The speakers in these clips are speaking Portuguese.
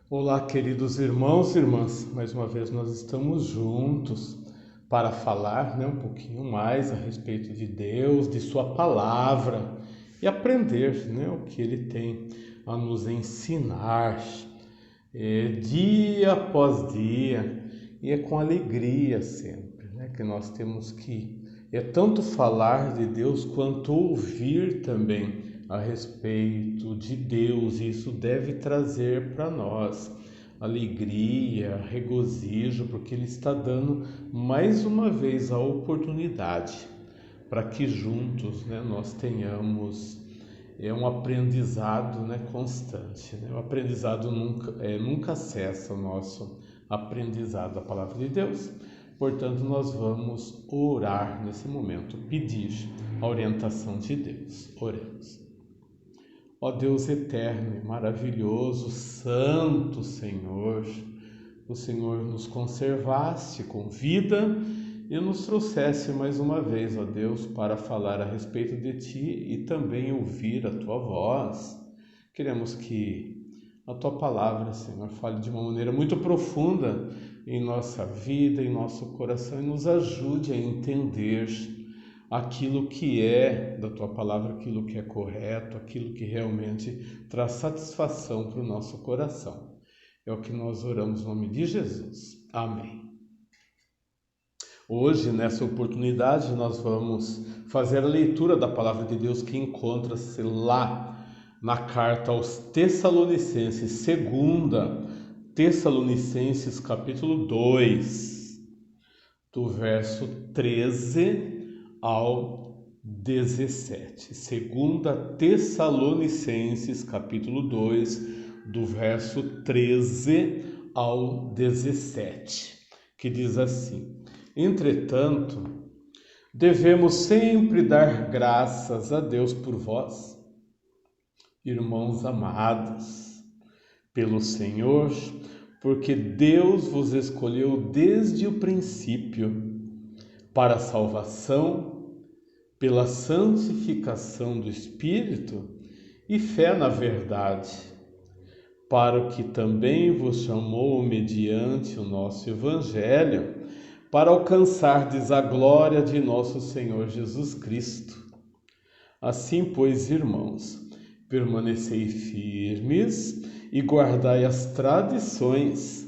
Olá, queridos irmãos e irmãs. Mais uma vez nós estamos juntos para falar, um pouquinho mais a respeito de Deus, de sua palavra e aprender, o que ele tem a nos ensinar dia após dia. E é com alegria sempre, que nós temos que tanto falar de Deus quanto ouvir também a respeito de Deus. Isso deve trazer para nós alegria, regozijo, porque Ele está dando mais uma vez a oportunidade para que juntos, nós tenhamos um aprendizado, constante. O aprendizado nunca cessa, o nosso aprendizado da palavra de Deus. Portanto, nós vamos orar nesse momento, pedir a orientação de Deus. Oremos. Ó Deus eterno e maravilhoso, santo Senhor, o Senhor nos conservaste com vida e nos trouxesse mais uma vez, ó Deus, para falar a respeito de Ti e também ouvir a Tua voz. Queremos que a Tua palavra, Senhor, fale de uma maneira muito profunda em nossa vida, em nosso coração e nos ajude a entender aquilo que é da Tua palavra, aquilo que é correto, aquilo que realmente traz satisfação para o nosso coração. É o que nós oramos no nome de Jesus. Amém. Hoje, nessa oportunidade, nós vamos fazer a leitura da palavra de Deus que encontra-se lá na carta aos Tessalonicenses, segunda Tessalonicenses, capítulo 2, do verso 13 ao 17. Segunda Tessalonicenses, capítulo 2, do verso 13 ao 17, que diz assim: Entretanto, devemos sempre dar graças a Deus por vós, irmãos amados, pelo Senhor, porque Deus vos escolheu desde o princípio para a salvação, pela santificação do Espírito e fé na verdade, para o que também vos chamou mediante o nosso Evangelho, para alcançardes a glória de nosso Senhor Jesus Cristo. Assim, pois, irmãos, permanecei firmes e guardai as tradições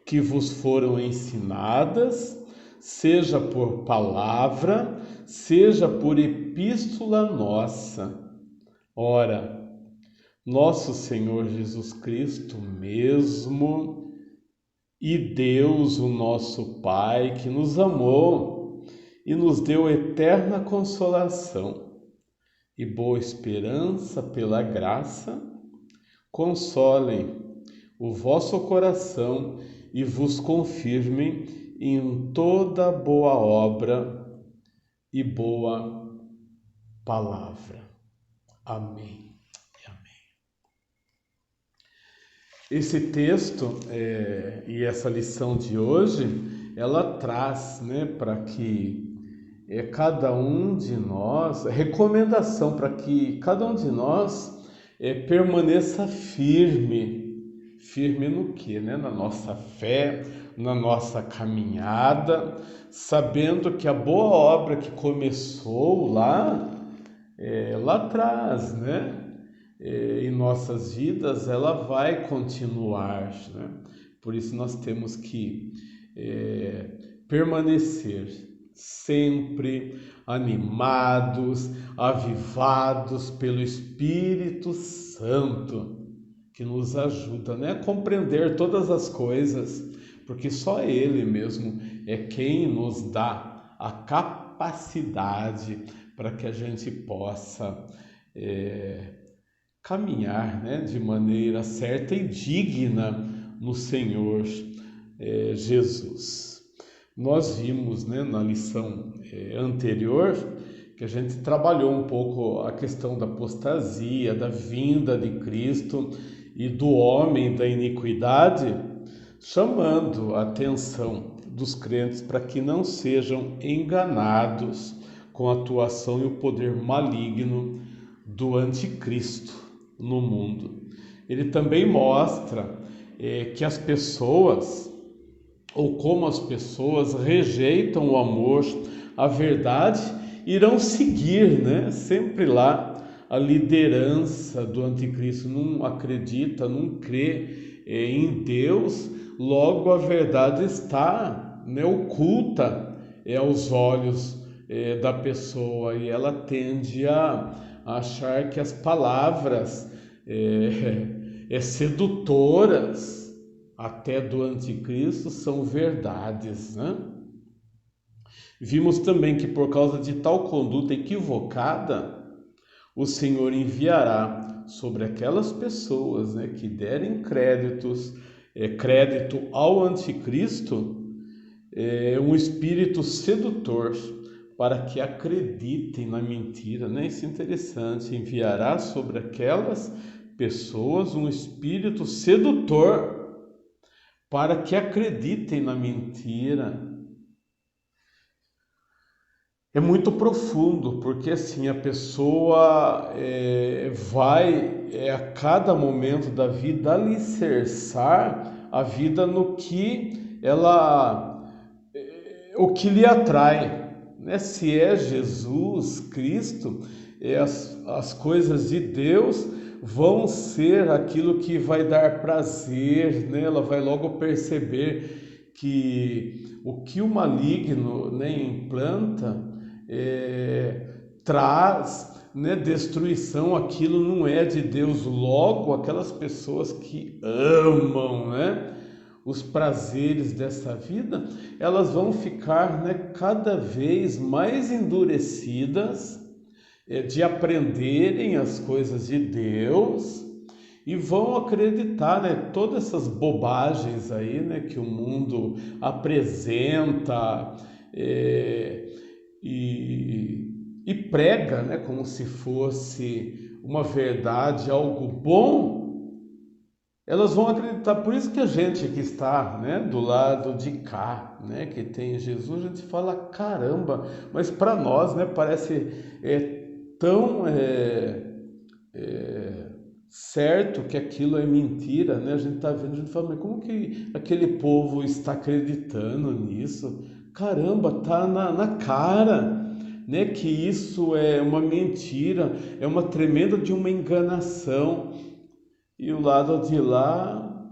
que vos foram ensinadas, seja por palavra, seja por epístola nossa. Ora, nosso Senhor Jesus Cristo mesmo e Deus, o nosso Pai, que nos amou e nos deu eterna consolação e boa esperança pela graça, consolem o vosso coração e vos confirmem em toda boa obra e boa palavra. Amém. Esse texto e essa lição de hoje, ela traz, para que cada um de nós, recomendação para que cada um de nós permaneça firme no quê? Na nossa fé, na nossa caminhada, sabendo que a boa obra que começou lá atrás, em nossas vidas, ela vai continuar, Por isso nós temos que permanecer sempre animados, avivados pelo Espírito Santo, que nos ajuda, a compreender todas as coisas, porque só Ele mesmo é quem nos dá a capacidade para que a gente possa caminhar, de maneira certa e digna no Senhor Jesus. Nós vimos, na lição anterior, que a gente trabalhou um pouco a questão da apostasia, da vinda de Cristo e do homem da iniquidade, chamando a atenção dos crentes para que não sejam enganados com a atuação e o poder maligno do anticristo no mundo. Ele também mostra que as pessoas, ou como as pessoas rejeitam o amor, a verdade, irão seguir, né? Sempre lá a liderança do anticristo. Não acredita, não crê em Deus, logo a verdade está, né, oculta aos olhos da pessoa, e ela tende a achar que as palavras sedutoras até do anticristo são verdades, né? Vimos também que por causa de tal conduta equivocada, o Senhor enviará sobre aquelas pessoas, né, que derem crédito ao anticristo, um espírito sedutor, para que acreditem na mentira, né? Isso é interessante. Enviará sobre aquelas pessoas um espírito sedutor para que acreditem na mentira. É muito profundo, porque assim a pessoa vai a cada momento da vida alicerçar a vida no que o que lhe atrai, né? Se é Jesus Cristo, as coisas de Deus vão ser aquilo que vai dar prazer, né? Ela vai logo perceber que o que o maligno, né, implanta traz, né, destruição, aquilo não é de Deus. Logo, aquelas pessoas que amam, né, os prazeres dessa vida, elas vão ficar, né, cada vez mais endurecidas de aprenderem as coisas de Deus, e vão acreditar, né, todas essas bobagens aí, né, que o mundo apresenta e prega, né, como se fosse uma verdade, algo bom. Elas vão acreditar. Por isso que a gente que está, né, do lado de cá, né, que tem Jesus, a gente fala caramba, mas para nós, né, parece tão certo que aquilo é mentira, né? A gente está vendo, a gente fala, mas como que aquele povo está acreditando nisso? Caramba, tá na cara, né, que isso é uma mentira, é uma tremenda de uma enganação. E o lado de lá,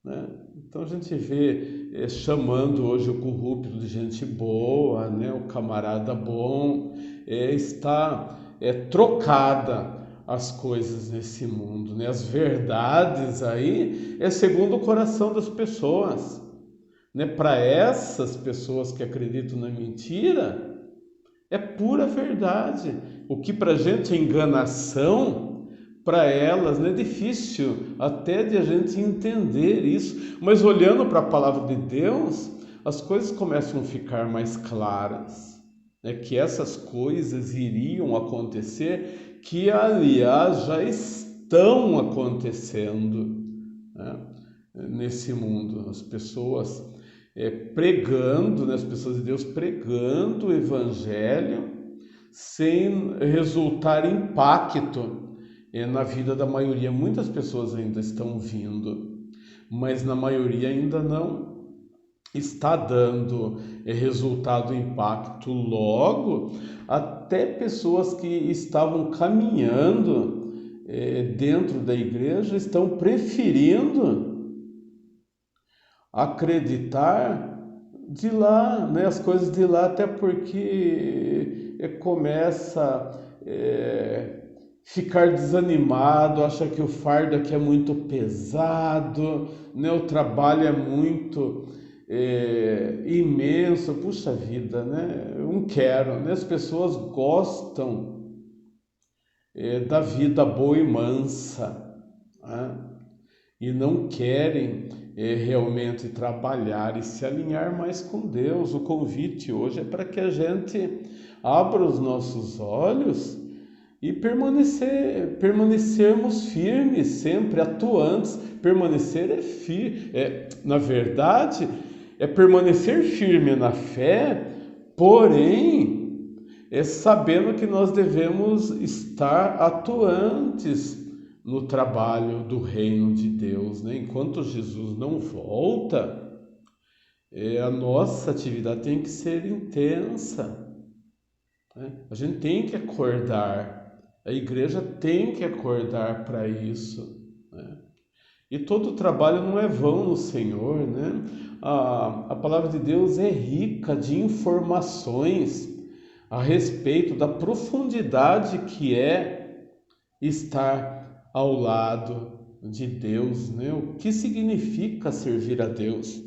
né? Então a gente vê chamando hoje o corrupto de gente boa, né? O camarada bom, está trocada as coisas nesse mundo, né? As verdades aí segundo o coração das pessoas, né? Para essas pessoas que acreditam na mentira, é pura verdade. O que para a gente é enganação, para elas, né, é difícil até de a gente entender isso. Mas olhando para a palavra de Deus, as coisas começam a ficar mais claras, né? Que essas coisas iriam acontecer, que aliás já estão acontecendo, né, nesse mundo. As pessoas pregando, né, as pessoas de Deus pregando o evangelho sem resultar impacto na vida da maioria. Muitas pessoas ainda estão vindo, mas na maioria ainda não está dando resultado, impacto. Logo, até pessoas que estavam caminhando dentro da igreja estão preferindo acreditar de lá, né, as coisas de lá, até porque começa ficar desanimado, acha que o fardo aqui é muito pesado, né, o trabalho é muito imenso. Puxa vida, né, eu não quero, né? As pessoas gostam da vida boa e mansa, né? E não querem realmente trabalhar e se alinhar mais com Deus. O convite hoje é para que a gente abra os nossos olhos e permanecermos firmes, sempre atuantes. Permanecer na verdade, é permanecer firme na fé, porém, sabendo que nós devemos estar atuantes, no trabalho do reino de Deus, né? Enquanto Jesus não volta, a nossa atividade tem que ser intensa, né? A gente tem que acordar, a igreja tem que acordar para isso, né? E todo trabalho não é vão no Senhor, né? A palavra de Deus é rica de informações a respeito da profundidade que é estar ao lado de Deus, né? O que significa servir a Deus?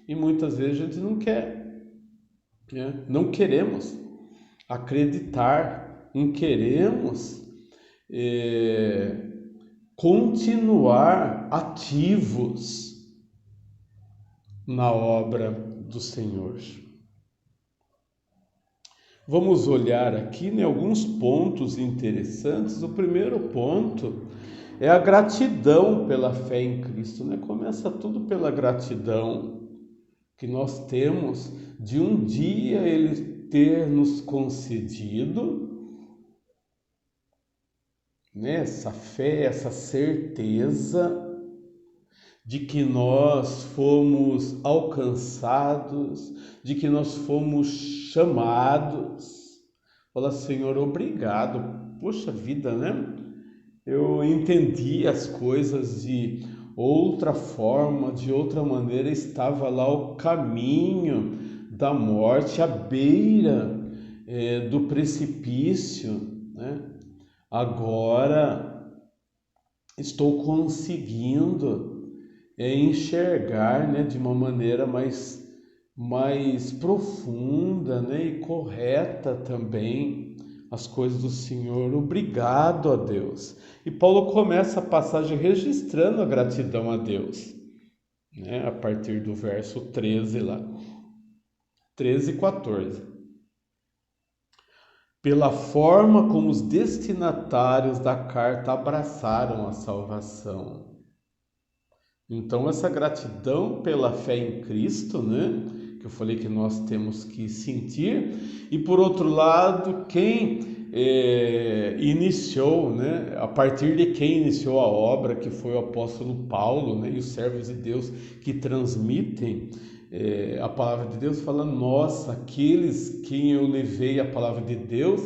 E muitas vezes a gente não quer, né? Não queremos acreditar, não queremos continuar ativos na obra do Senhor. Vamos olhar aqui, né, alguns pontos interessantes. O primeiro ponto é a gratidão pela fé em Cristo, né? Começa tudo pela gratidão que nós temos de um dia Ele ter nos concedido, né, essa fé, essa certeza de que nós fomos alcançados, de que nós fomos chamados. Fala, Senhor, obrigado. Poxa vida, né? Eu entendi as coisas de outra forma, de outra maneira, estava lá o caminho da morte, à beira do precipício, né? Agora estou conseguindo enxergar, né, de uma maneira mais profunda, né, e correta também as coisas do Senhor. Obrigado a Deus. E Paulo começa a passagem registrando a gratidão a Deus, né, a partir do verso 13 lá, 13 e 14. Pela forma como os destinatários da carta abraçaram a salvação. Então, essa gratidão pela fé em Cristo, né, que eu falei que nós temos que sentir, e por outro lado, quem iniciou, né, a partir de quem iniciou a obra, que foi o apóstolo Paulo, né, e os servos de Deus que transmitem a palavra de Deus, fala, nossa, aqueles quem eu levei a palavra de Deus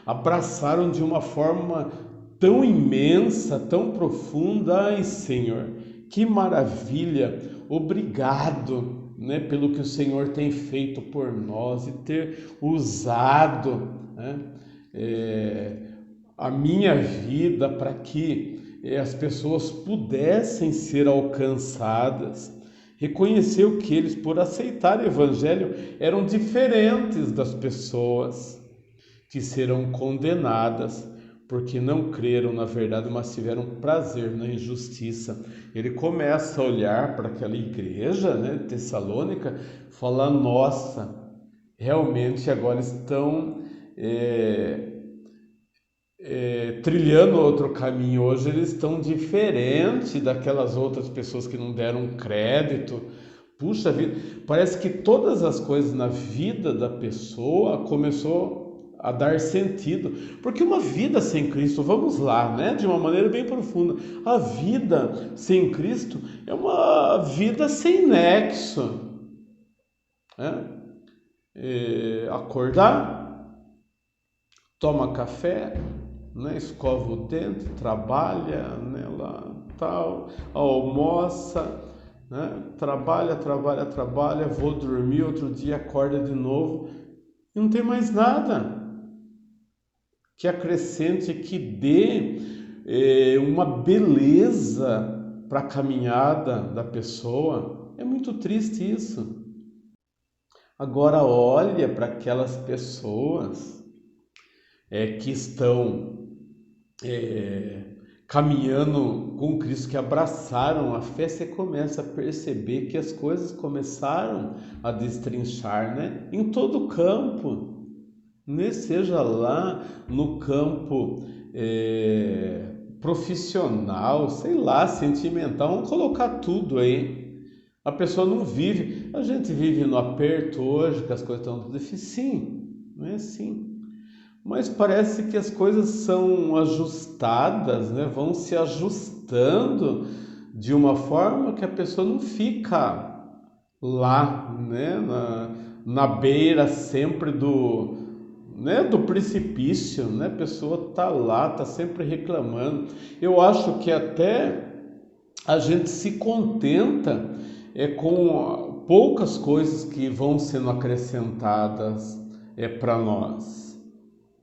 abraçaram de uma forma tão imensa, tão profunda. Ai, Senhor, que maravilha, obrigado, né, pelo que o Senhor tem feito por nós e ter usado, né, a minha vida para que as pessoas pudessem ser alcançadas. Reconheceu que eles, por aceitar o Evangelho, eram diferentes das pessoas que serão condenadas porque não creram na verdade, mas tiveram prazer na injustiça. Ele começa a olhar para aquela igreja, né, Tessalônica, fala, nossa, realmente agora estão trilhando outro caminho. Hoje eles estão diferentes daquelas outras pessoas que não deram crédito. Puxa vida, parece que todas as coisas na vida da pessoa começou a dar sentido, porque uma vida sem Cristo, vamos lá, né, de uma maneira bem profunda, a vida sem Cristo é uma vida sem nexo, né? Acordar, toma café, né, escova o dente, trabalha, né, lá, tal, almoça, né, trabalha, vou dormir, outro dia acorda de novo e não tem mais nada que acrescente, que dê uma beleza para a caminhada da pessoa. É muito triste isso. Agora olha para aquelas pessoas que estão caminhando com Cristo, que abraçaram a fé, você começa a perceber que as coisas começaram a destrinchar, né? Em todo o campo, né? Seja lá no campo profissional, sei lá, sentimental, vamos colocar tudo aí. A pessoa não vive, a gente vive no aperto hoje, que as coisas estão tudo difíceis, sim, não é assim. mas parece que as coisas são ajustadas, né? Vão se ajustando de uma forma que a pessoa não fica lá, né? Na beira sempre do precipício, né? A pessoa tá lá, tá sempre reclamando. Eu acho que até a gente se contenta com poucas coisas que vão sendo acrescentadas para nós,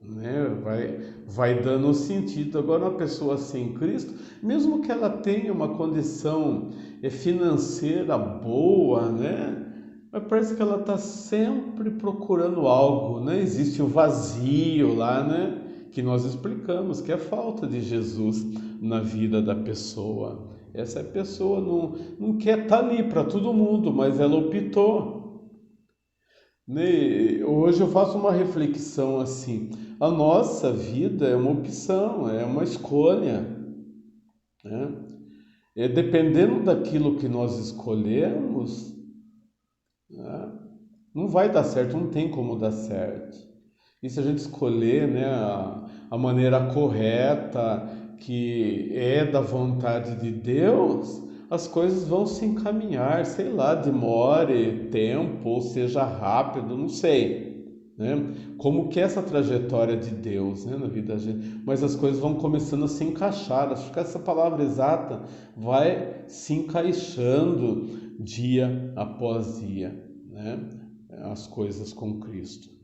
né? Vai dando sentido. Agora, uma pessoa sem Cristo, mesmo que ela tenha uma condição financeira boa, né? Mas parece que ela está sempre procurando algo, né? Existe o vazio lá, né? Que nós explicamos, que é a falta de Jesus na vida da pessoa. Essa pessoa não quer estar ali para todo mundo, mas ela optou, né? Hoje eu faço uma reflexão assim: a nossa vida é uma opção, é uma escolha, né? Dependendo daquilo que nós escolhemos, né, não vai dar certo, não tem como dar certo. E se a gente escolher, né, a maneira correta, que é da vontade de Deus, as coisas vão se encaminhar, sei lá, demore tempo, ou seja rápido, não sei, né? Como que é essa trajetória de Deus, né, na vida da gente, mas as coisas vão começando a se encaixar, acho que essa palavra exata, vai se encaixando dia após dia, né, as coisas com Cristo.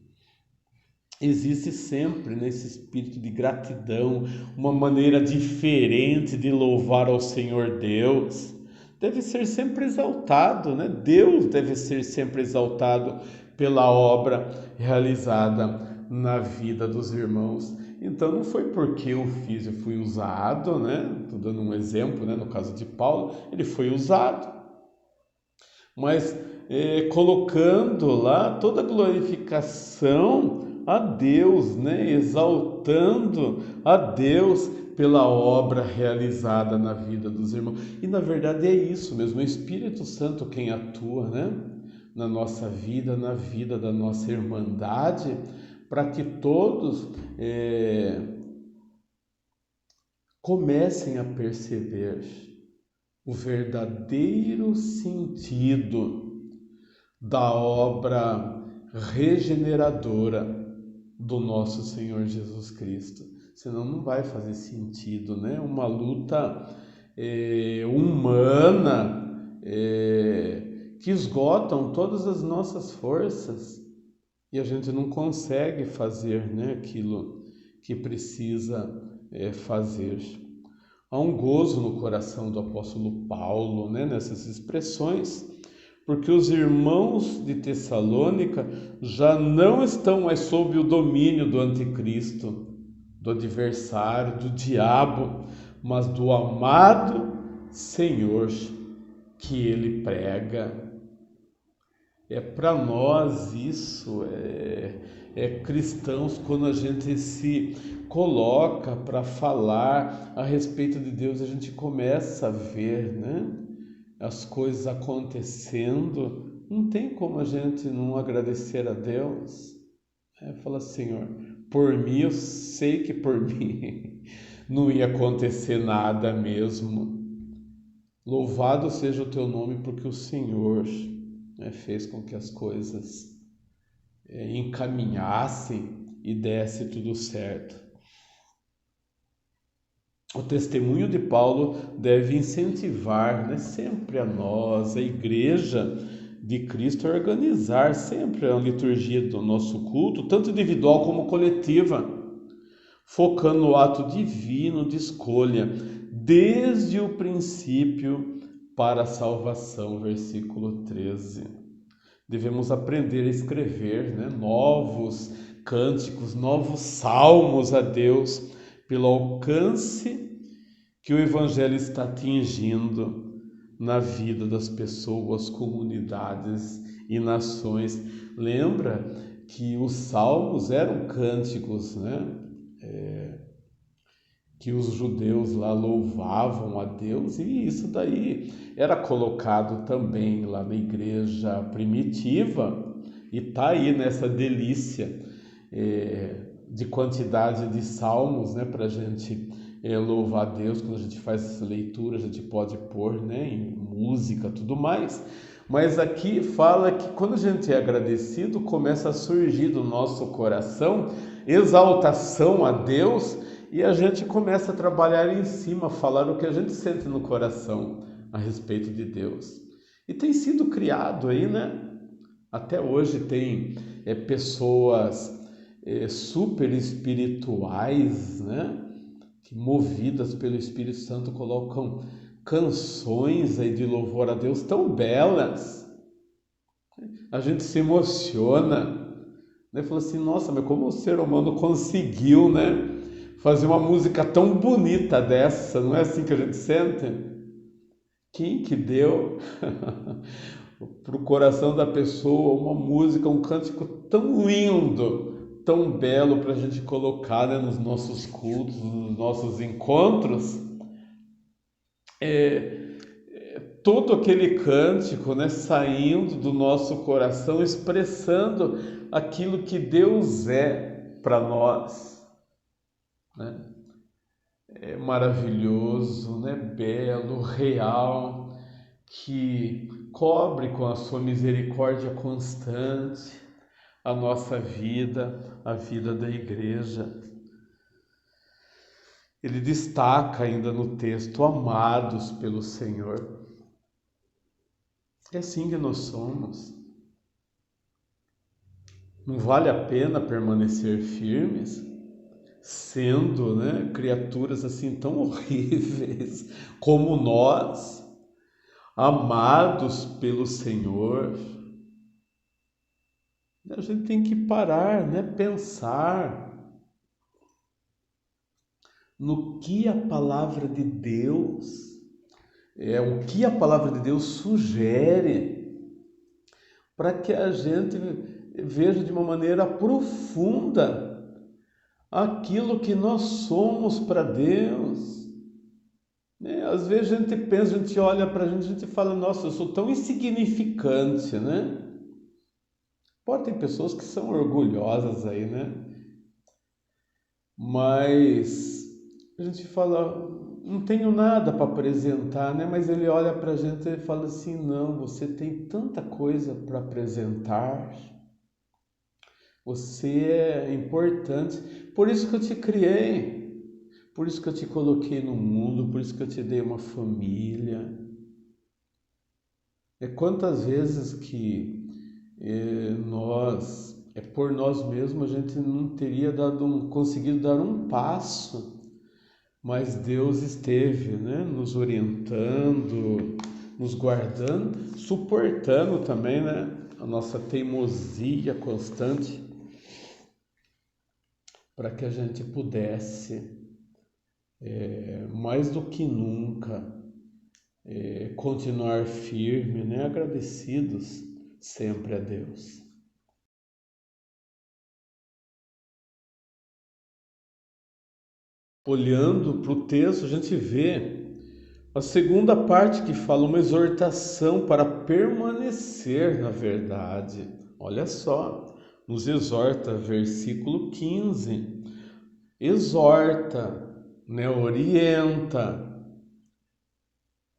Existe sempre nesse espírito de gratidão, uma maneira diferente de louvar ao Senhor Deus. Deve ser sempre exaltado, né? Deus deve ser sempre exaltado pela obra realizada na vida dos irmãos. Então não foi porque eu fiz, eu fui usado, né? Estou dando um exemplo, né? No caso de Paulo, ele foi usado, mas colocando lá toda a glorificação a Deus, né? Exaltando a Deus pela obra realizada na vida dos irmãos. E na verdade é isso mesmo, o Espírito Santo quem atua, né? Na nossa vida, na vida da nossa irmandade, para que todos comecem a perceber o verdadeiro sentido da obra regeneradora do nosso Senhor Jesus Cristo. Senão não vai fazer sentido, né? Uma luta humana que esgotam todas as nossas forças e a gente não consegue fazer, né, aquilo que precisa fazer. Há um gozo no coração do apóstolo Paulo, né, nessas expressões, porque os irmãos de Tessalônica já não estão mais sob o domínio do anticristo, do adversário, do diabo, mas do amado Senhor que ele prega. Para nós isso cristãos, quando a gente se coloca para falar a respeito de Deus, a gente começa a ver, né, as coisas acontecendo, não tem como a gente não agradecer a Deus. Fala, Senhor, por mim, eu sei que por mim não ia acontecer nada mesmo. Louvado seja o teu nome, porque o Senhor fez com que as coisas encaminhassem e desse tudo certo. O testemunho de Paulo deve incentivar, né, sempre a nós, a Igreja de Cristo, a organizar sempre a liturgia do nosso culto, tanto individual como coletiva, focando no ato divino de escolha, desde o princípio para a salvação, versículo 13. Devemos aprender a escrever, né, novos cânticos, novos salmos a Deus, pelo alcance que o Evangelho está atingindo na vida das pessoas, comunidades e nações. Lembra que os salmos eram cânticos, né? Que os judeus lá louvavam a Deus, e isso daí era colocado também lá na igreja primitiva, e está aí nessa delícia de quantidade de salmos, né, para a gente louvar a Deus. Quando a gente faz essa leitura, a gente pode pôr, né, em música, tudo mais. Mas aqui fala que quando a gente é agradecido, começa a surgir do nosso coração exaltação a Deus e a gente começa a trabalhar em cima, falar o que a gente sente no coração a respeito de Deus. E tem sido criado aí, né? Até hoje tem pessoas super espirituais, né? Que movidas pelo Espírito Santo colocam canções aí de louvor a Deus tão belas. A gente se emociona, né? Fala assim, nossa, mas como o ser humano conseguiu, né, fazer uma música tão bonita dessa? Não é assim que a gente sente? Quem que deu para o coração da pessoa uma música, um cântico tão lindo, tão belo para a gente colocar, né, nos nossos cultos, nos nossos encontros? Todo aquele cântico, né, saindo do nosso coração, expressando aquilo que Deus é para nós, né? É maravilhoso, né, belo, real, que cobre com a sua misericórdia constante a nossa vida, a vida da igreja. Ele destaca ainda no texto, amados pelo Senhor. É assim que nós somos. Não vale a pena permanecer firmes, sendo, né, criaturas assim tão horríveis como nós, amados pelo Senhor. A gente tem que parar, né, pensar no que a palavra de Deus o que a palavra de Deus sugere, para que a gente veja de uma maneira profunda aquilo que nós somos para Deus. Às vezes a gente pensa, a gente olha para a gente fala, nossa, eu sou tão insignificante, né? Pode ter pessoas que são orgulhosas aí, né? Mas a gente fala, não tenho nada para apresentar, né? Mas ele olha para a gente e fala assim, não, você tem tanta coisa para apresentar, você é importante, por isso que eu te criei, por isso que eu te coloquei no mundo, por isso que eu te dei uma família. Quantas vezes que por nós mesmos, a gente não teria conseguido dar um passo, mas Deus esteve, né, nos orientando, nos guardando, suportando também, né, a nossa teimosia constante, para que a gente pudesse, mais do que nunca, continuar firme, né, agradecidos sempre a Deus. Olhando para o texto, a gente vê a segunda parte que fala uma exortação para permanecer na verdade. Olha só, nos exorta, versículo 15. Exorta, né, orienta,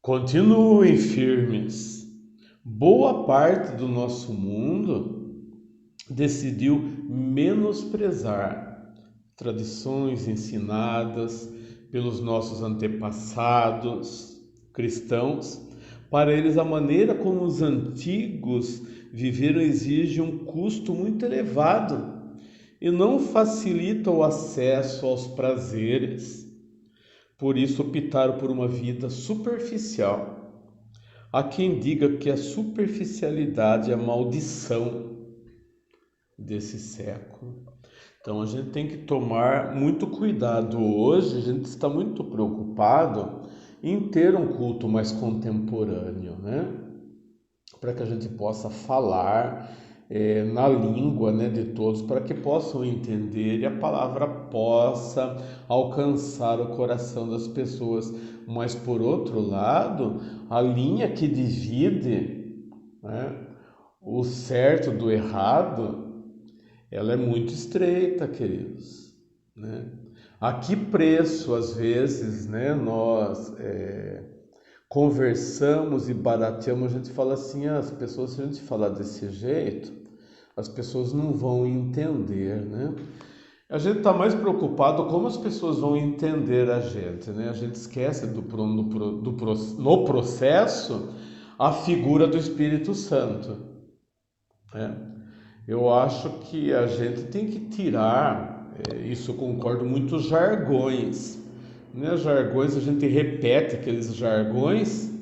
continuem firmes. Boa parte do nosso mundo decidiu menosprezar tradições ensinadas pelos nossos antepassados cristãos. Para eles, a maneira como os antigos viveram exige um custo muito elevado e não facilita o acesso aos prazeres. Por isso, optaram por uma vida superficial. Há quem diga que a superficialidade é a maldição desse século. Então a gente tem que tomar muito cuidado. Hoje a gente está muito preocupado em ter um culto mais contemporâneo, né? Para que a gente possa falar na língua, né, de todos, para que possam entender e a palavra possa alcançar o coração das pessoas. Mas por outro lado, a linha que divide, né, o certo do errado, ela é muito estreita, queridos. né? A que preço, às vezes, né, nós conversamos e barateamos, a gente fala assim, as pessoas, se a gente falar desse jeito, as pessoas não vão entender, né? A gente está mais preocupado como as pessoas vão entender a gente, né? A gente esquece no processo a figura do Espírito Santo, né? Eu acho que a gente tem que tirar, isso eu concordo, muitos jargões, né? Jargões, a gente repete aqueles jargões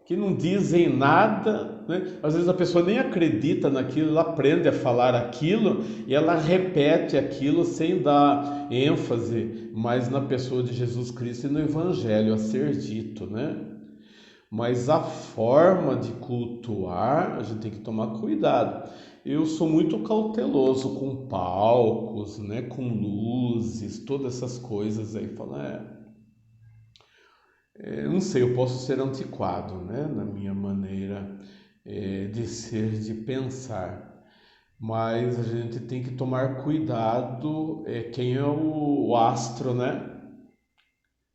que não dizem nada, né? Às vezes a pessoa nem acredita naquilo, ela aprende a falar aquilo e ela repete aquilo sem dar ênfase mais na pessoa de Jesus Cristo e no Evangelho a ser dito, né? Mas a forma de cultuar, a gente tem que tomar cuidado. Eu sou muito cauteloso com palcos, né, com luzes, todas essas coisas aí. Não sei, eu posso ser antiquado, né, na minha maneira de ser, de pensar. Mas a gente tem que tomar cuidado, quem é o astro, né?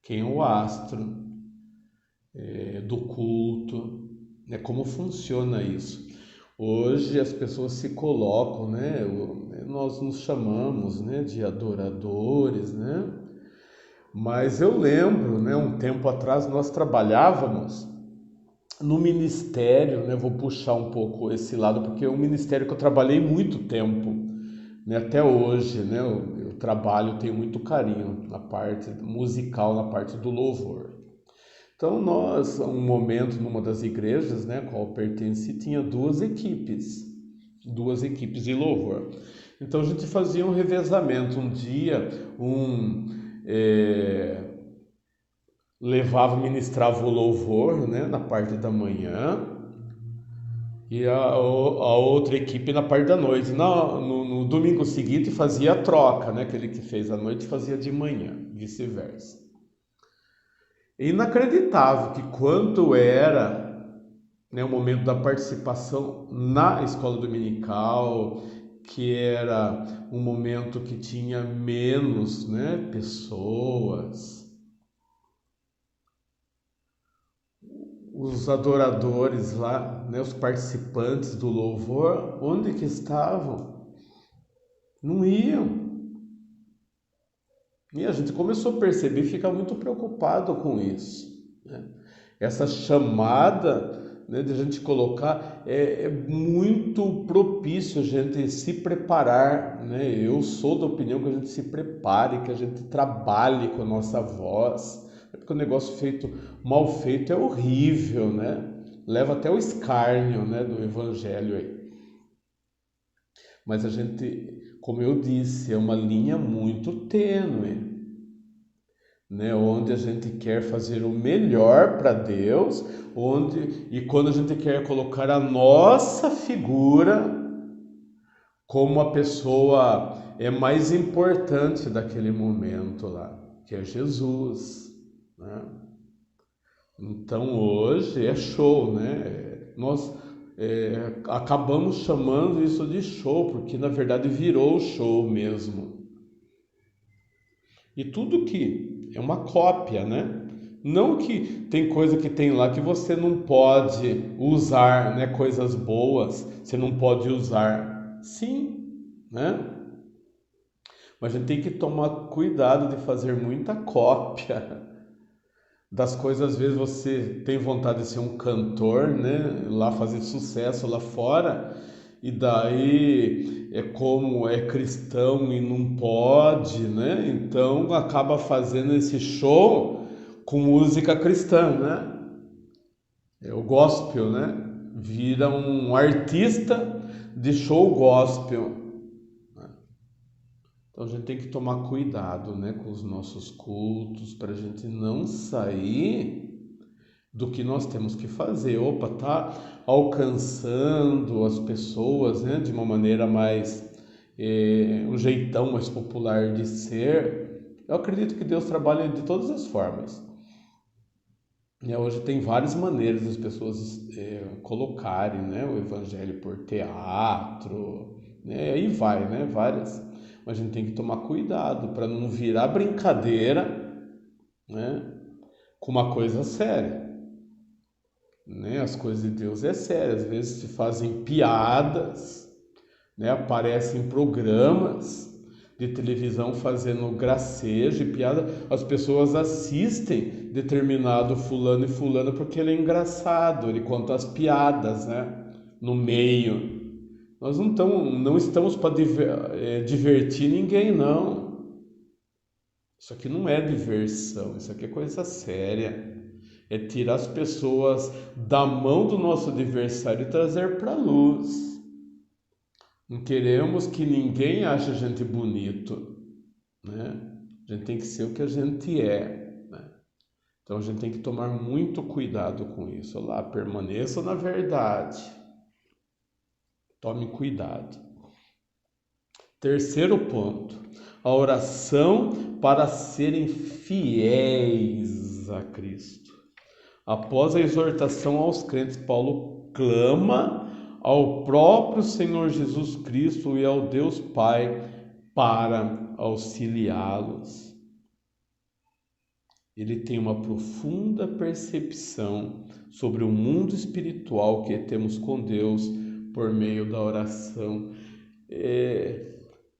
Quem é o astro do culto, né? Como funciona isso? Hoje as pessoas se colocam, né? Nós nos chamamos, né, de adoradores, né? Mas eu lembro, né, um tempo atrás nós trabalhávamos no ministério, né? Vou puxar um pouco esse lado porque é um ministério que eu trabalhei muito tempo, né? Até hoje, né? Eu trabalho, tenho muito carinho na parte musical, na parte do louvor. Então nós, um momento numa das igrejas, né, a qual eu pertenci, tinha duas equipes de louvor. Então a gente fazia um revezamento. Um dia levava, ministrava o louvor, né, na parte da manhã e a outra equipe na parte da noite. No domingo seguinte fazia a troca, né, aquele que fez à noite fazia de manhã, vice-versa. É inacreditável que quanto era, né, o momento da participação na escola dominical, que era um momento que tinha menos, né, pessoas. Os adoradores lá, né, os participantes do louvor, onde que estavam? Não iam. E a gente começou a perceber e ficar muito preocupado com isso, né? Essa chamada, né, de a gente colocar é muito propício a gente se preparar, né? Eu sou da opinião que a gente se prepare, que a gente trabalhe com a nossa voz, porque o negócio mal feito é horrível, né? Leva até o escárnio, né, do evangelho aí. Mas a gente, como eu disse, é uma linha muito tênue, né? Onde a gente quer fazer o melhor para Deus, e quando a gente quer colocar a nossa figura como a pessoa é mais importante daquele momento lá, que é Jesus, né? Então hoje é show, né? Nós acabamos chamando isso de show, porque na verdade virou show mesmo. E tudo que é uma cópia, né? Não que tem coisa que tem lá que você não pode usar, né? Coisas boas, você não pode usar. Sim, né? Mas a gente tem que tomar cuidado de fazer muita cópia das coisas. Às vezes você tem vontade de ser um cantor, né? Lá fazer sucesso lá fora, e daí como é cristão e não pode, né? Então acaba fazendo esse show com música cristã, né? É o gospel, né? Vira um artista de show gospel. Então a gente tem que tomar cuidado, né, com os nossos cultos, para a gente não sair do que nós temos que fazer. Opa, tá alcançando as pessoas, né, de uma maneira mais, um jeitão mais popular de ser. Eu acredito que Deus trabalha de todas as formas. Hoje tem várias maneiras das pessoas colocarem, né, o evangelho por teatro, né, aí vai, né, várias. Mas a gente tem que tomar cuidado para não virar brincadeira, né, com uma coisa séria. Né? As coisas de Deus é sério. Às vezes se fazem piadas, né? Aparecem programas de televisão fazendo gracejo e piada. As pessoas assistem determinado fulano e fulana porque ele é engraçado, ele conta as piadas, né, no meio. Nós não estamos para divertir ninguém, não. Isso aqui não é diversão, isso aqui é coisa séria. É tirar as pessoas da mão do nosso adversário e trazer para a luz. Não queremos que ninguém ache a gente bonito, né? A gente tem que ser o que a gente é, né? Então a gente tem que tomar muito cuidado com isso. Olha lá, permaneça na verdade. Tome cuidado. Terceiro ponto, a oração para serem fiéis a Cristo. Após a exortação aos crentes, Paulo clama ao próprio Senhor Jesus Cristo e ao Deus Pai para auxiliá-los. Ele tem uma profunda percepção sobre o mundo espiritual que temos com Deus por meio da oração.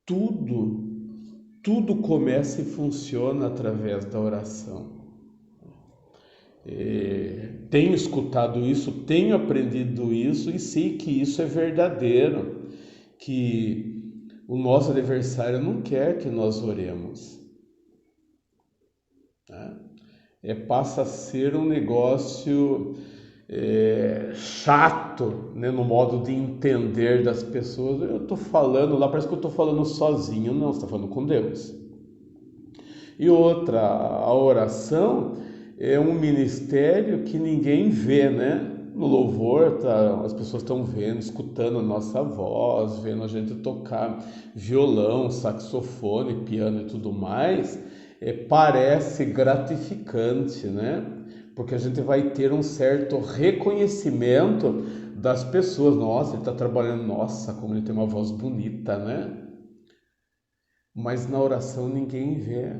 Tudo começa e funciona através da oração. Tenho escutado isso, tenho aprendido isso e sei que isso é verdadeiro, que o nosso adversário não quer que nós oremos, né? Passa a ser um negócio chato, né, no modo de entender das pessoas. Eu estou falando lá, parece que eu estou falando sozinho. Não, você está falando com Deus. E outra, a oração é um ministério que ninguém vê, né? No louvor, as pessoas estão vendo, escutando a nossa voz, vendo a gente tocar violão, saxofone, piano e tudo mais. Parece gratificante, né? Porque a gente vai ter um certo reconhecimento das pessoas. Nossa, ele está trabalhando, nossa, como ele tem uma voz bonita, né? Mas na oração ninguém vê.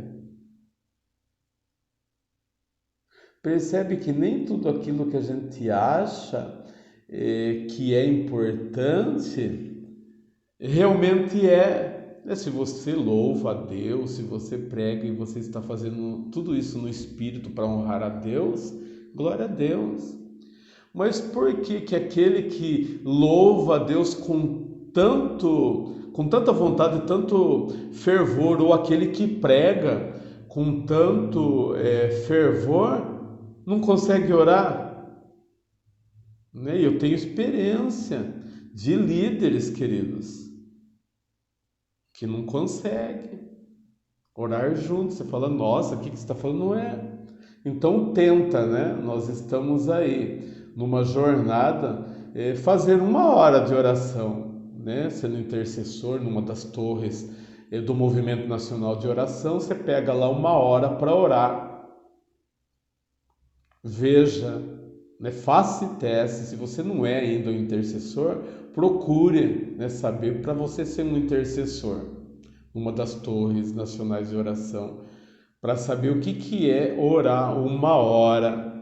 Percebe que nem tudo aquilo que a gente acha que é importante, realmente é. Se você louva a Deus, se você prega e você está fazendo tudo isso no Espírito para honrar a Deus, glória a Deus. Mas por que aquele que louva a Deus com tanta vontade, tanto fervor, ou aquele que prega com tanto fervor, não consegue orar? Né? Eu tenho experiência de líderes, queridos, que não conseguem orar juntos. Você fala, nossa, o que você está falando? Não é. Então tenta, né? Nós estamos aí numa jornada, fazer 1 hora de oração, né? Sendo intercessor numa das torres do Movimento Nacional de Oração, você pega lá 1 hora para orar. Veja, né? Faça teste. Se você não é ainda um intercessor, procure, né, saber para você ser um intercessor numa das torres nacionais de oração, para saber o que é orar 1 hora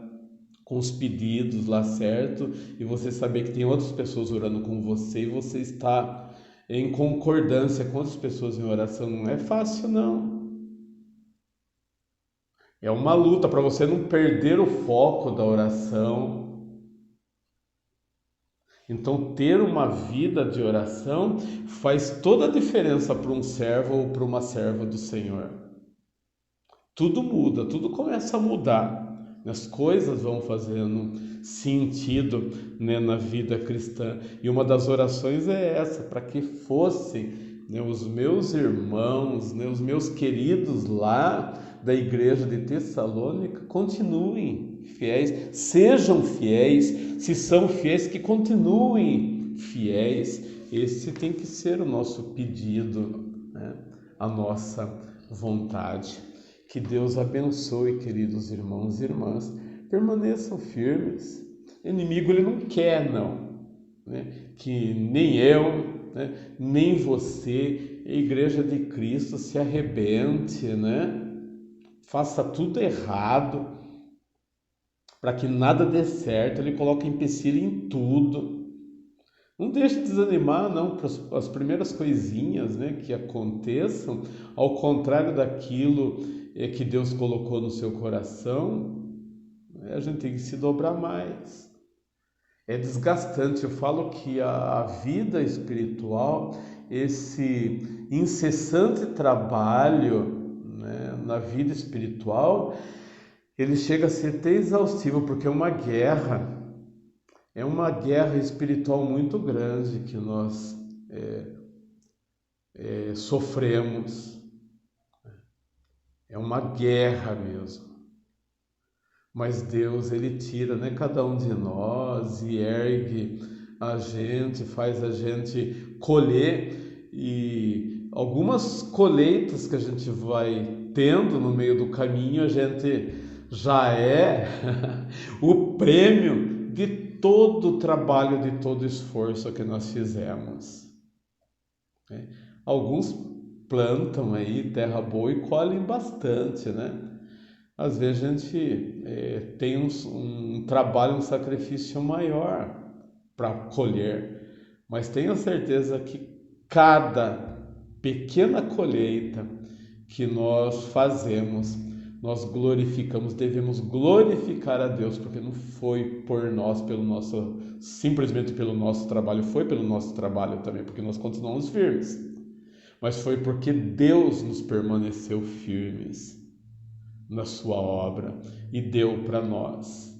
com os pedidos lá certo, e você saber que tem outras pessoas orando com você e você está em concordância com outras pessoas em oração. Não é fácil, não. É uma luta para você não perder o foco da oração. Então, ter uma vida de oração faz toda a diferença para um servo ou para uma serva do Senhor. Tudo muda, tudo começa a mudar. As coisas vão fazendo sentido, né, na vida cristã. E uma das orações é essa, para que fossem, né, os meus irmãos, né, os meus queridos lá da igreja de Tessalônica, continuem fiéis, sejam fiéis. Se são fiéis, que continuem fiéis. Esse tem que ser o nosso pedido, né, a nossa vontade. Que Deus abençoe, queridos irmãos e irmãs. Permaneçam firmes. O inimigo, ele não quer, não, né, que nem eu, né, nem você a Igreja de Cristo se arrebente, né? Faça tudo errado, para que nada dê certo, ele coloca empecilho em tudo. Não deixe de desanimar, não, para as primeiras coisinhas, né, que aconteçam, ao contrário daquilo que Deus colocou no seu coração, a gente tem que se dobrar mais. É desgastante. Eu falo que a vida espiritual, esse incessante trabalho, né, na vida espiritual, ele chega a ser até exaustivo, porque é uma guerra espiritual muito grande que nós sofremos. É uma guerra mesmo. Mas Deus, ele tira, né, cada um de nós e ergue a gente, faz a gente colher, e algumas colheitas que a gente vai tendo no meio do caminho, a gente já é o prêmio de todo o trabalho, de todo o esforço que nós fizemos. Alguns plantam aí terra boa e colhem bastante, né? Às vezes a gente tem um trabalho, um sacrifício maior para colher, mas tenho certeza que cada pequena colheita que nós fazemos, nós glorificamos, devemos glorificar a Deus, porque não foi por nós, simplesmente pelo nosso trabalho, foi pelo nosso trabalho também, porque nós continuamos firmes, mas foi porque Deus nos permaneceu firmes na sua obra e deu para nós,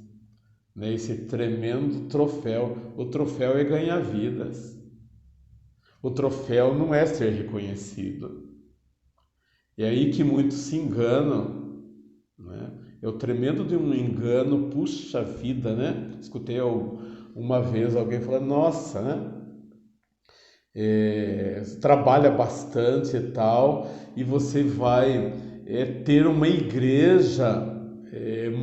né, esse tremendo troféu. O troféu é ganhar vidas. O troféu não é ser reconhecido. É aí que muitos se enganam, né? É o tremendo de um engano, puxa vida, né? Escutei uma vez alguém falando, nossa, né? Trabalha bastante e tal, e você vai ter uma igreja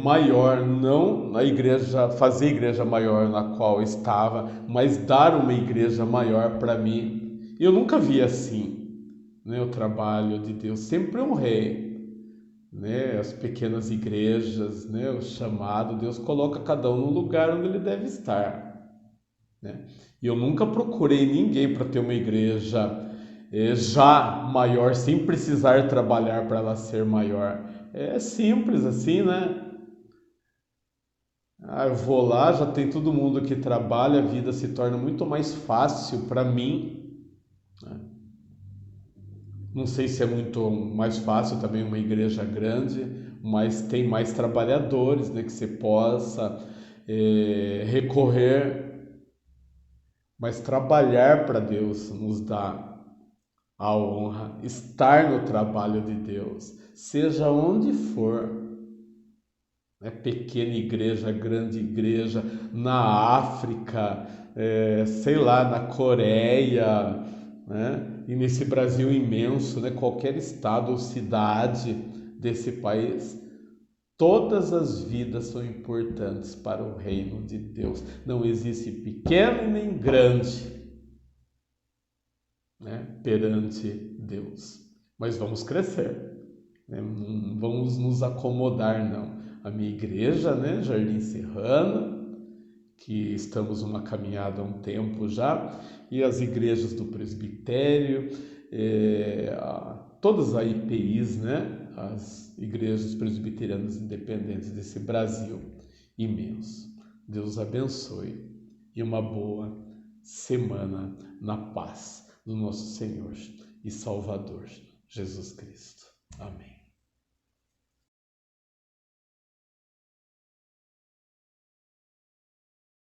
maior, não a igreja, fazer a igreja maior na qual estava, mas dar uma igreja maior para mim. Eu nunca vi assim, né, o trabalho de Deus, sempre honrei, né, as pequenas igrejas, né, o chamado. Deus coloca cada um no lugar onde ele deve estar, né? E eu nunca procurei ninguém para ter uma igreja já maior, sem precisar trabalhar para ela ser maior. É simples assim, né? Eu vou lá, já tem todo mundo que trabalha, a vida se torna muito mais fácil para mim, né? Não sei se é muito mais fácil também uma igreja grande, mas tem mais trabalhadores, né, que você possa recorrer. Mas trabalhar para Deus nos dá a honra, estar no trabalho de Deus, seja onde for, né? Pequena igreja, grande igreja, na África, sei lá, na Coreia, né? E nesse Brasil imenso, né? Qualquer estado ou cidade desse país, todas as vidas são importantes para o reino de Deus. Não existe pequeno nem grande, né, perante Deus. Mas vamos crescer, né? Não vamos nos acomodar, não. A minha igreja, né, Jardim Serrana, que estamos numa caminhada há um tempo já, e as igrejas do presbitério, todas as IPIs, né, as igrejas presbiterianas independentes desse Brasil imenso. Deus abençoe e uma boa semana na paz do nosso Senhor e Salvador Jesus Cristo. Amém.